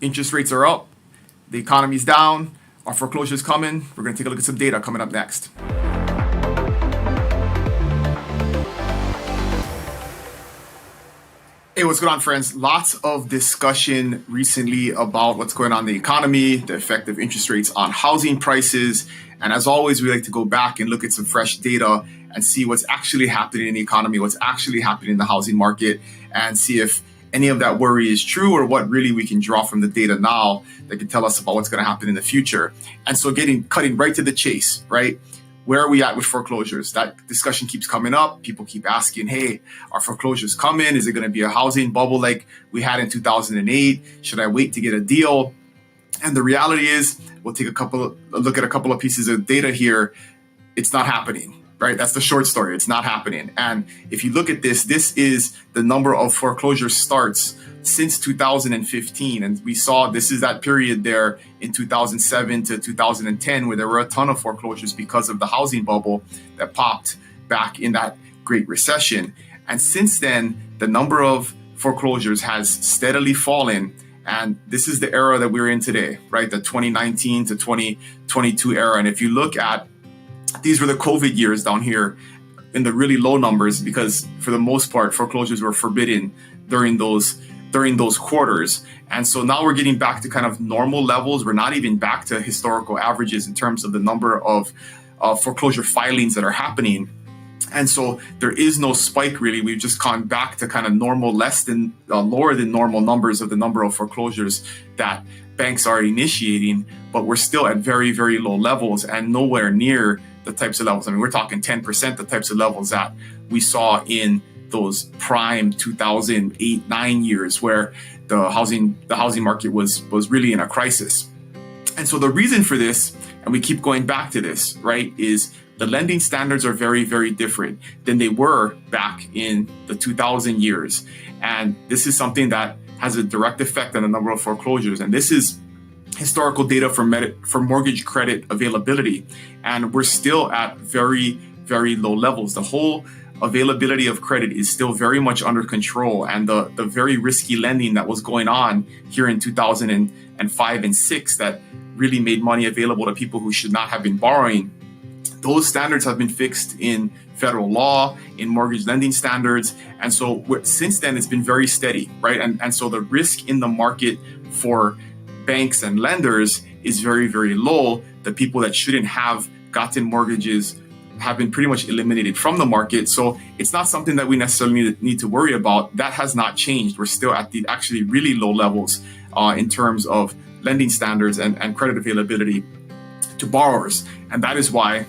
Interest rates are up. The economy's down. Are foreclosures coming? We're going to take a look at some data coming up next. Hey, what's going on, friends? Lots of discussion recently about what's going on in the economy, the effect of interest rates on housing prices. And as always, we like to go back and look at some fresh data and see what's actually happening in the economy, what's actually happening in the housing market, and see if any of that worry is true or what really we can draw from the data now that can tell us about what's going to happen in the future. And so cutting right to the chase, right? Where are we at with foreclosures? That discussion keeps coming up. People keep asking, hey, are foreclosures coming? Is it going to be a housing bubble like we had in 2008? Should I wait to get a deal? And the reality is, we'll take a look at a couple of pieces of data here. It's not happening, right? That's the short story. It's not happening. And if you look at this is the number of foreclosure starts since 2015. And we saw this is that period there in 2007 to 2010 where there were a ton of foreclosures because of the housing bubble that popped back in that Great Recession. And since then, the number of foreclosures has steadily fallen. And this is the era that we're in today, right? The 2019 to 2022 era. And if you look at, these were the COVID years down here in the really low numbers, because for the most part, foreclosures were forbidden during those quarters. And so now we're getting back to kind of normal levels. We're not even back to historical averages in terms of the number of foreclosure filings that are happening. And so there is no spike really. We've just gone back to kind of normal, lower than normal numbers of the number of foreclosures that banks are initiating, but we're still at very, very low levels and nowhere near the types of levels. I mean, we're talking 10%, the types of levels that we saw in those prime 2008-9 years where the housing market was really in a crisis. And so the reason for this, and we keep going back to this, right, is the lending standards are very, very different than they were back in the 2000 years. And this is something that has a direct effect on the number of foreclosures. And this is historical data for mortgage credit availability. And we're still at very, very low levels. The whole availability of credit is still very much under control. And the very risky lending that was going on here in 2005 and 6 that really made money available to people who should not have been borrowing, those standards have been fixed in federal law, in mortgage lending standards. And so since then, it's been very steady, right? And so the risk in the market for banks and lenders is very, very low. The people that shouldn't have gotten mortgages have been pretty much eliminated from the market. So it's not something that we necessarily need to worry about. That has not changed. We're still at the actually really low levels in terms of lending standards and credit availability to borrowers. And that is why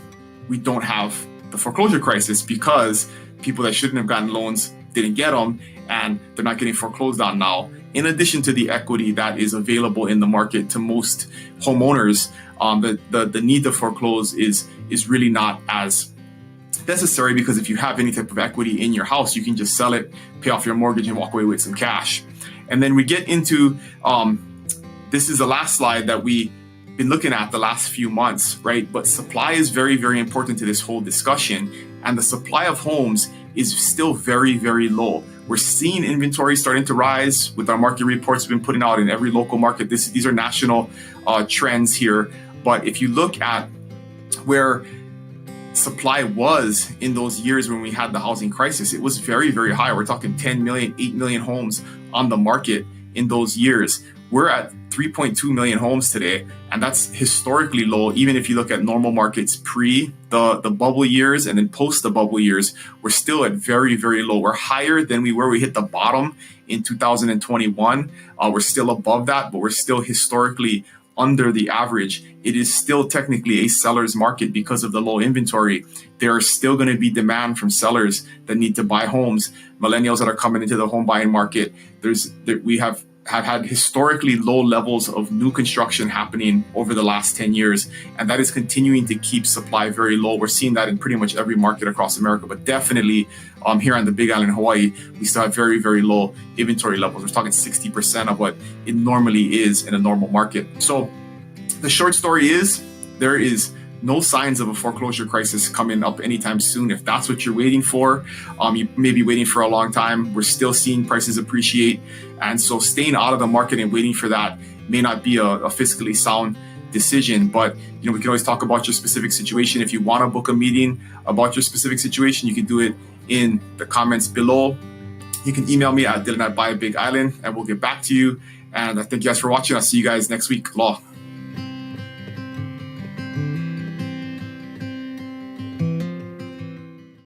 we don't have the foreclosure crisis, because people that shouldn't have gotten loans didn't get them, and they're not getting foreclosed on now. In addition to the equity that is available in the market to most homeowners, the need to foreclose is really not as necessary, because if you have any type of equity in your house, you can just sell it, pay off your mortgage, and walk away with some cash. And then we get into, this is the last slide that we've been looking at the last few months, right? But supply is very, very important to this whole discussion. And the supply of homes is still very, very low. We're seeing inventory starting to rise with our market reports we've been putting out in every local market. These are national trends here. But if you look at where supply was in those years when we had the housing crisis, it was very, very high. We're talking 10 million, 8 million homes on the market in those years. We're at 3.2 million homes today, and that's historically low. Even if you look at normal markets pre the bubble years and then post the bubble years, we're still at very, very low. We're higher than we were. We hit the bottom in 2021. We're still above that, but we're still historically under the average. It is still technically a seller's market because of the low inventory. There are still going to be demand from sellers that need to buy homes. Millennials that are coming into the home buying market. We have had historically low levels of new construction happening over the last 10 years, and that is continuing to keep supply very low. We're seeing that in pretty much every market across America, but definitely here on the Big Island in Hawaii, we still have very, very low inventory levels. We're talking 60% of what it normally is in a normal market. So the short story is there is no signs of a foreclosure crisis coming up anytime soon. If that's what you're waiting for, you may be waiting for a long time. We're still seeing prices appreciate. And so staying out of the market and waiting for that may not be a fiscally sound decision. But we can always talk about your specific situation. If you want to book a meeting about your specific situation, you can do it in the comments below. You can email me at Dylan@BuyABigIsland, and we'll get back to you. And I thank you guys for watching. I'll see you guys next week. Law.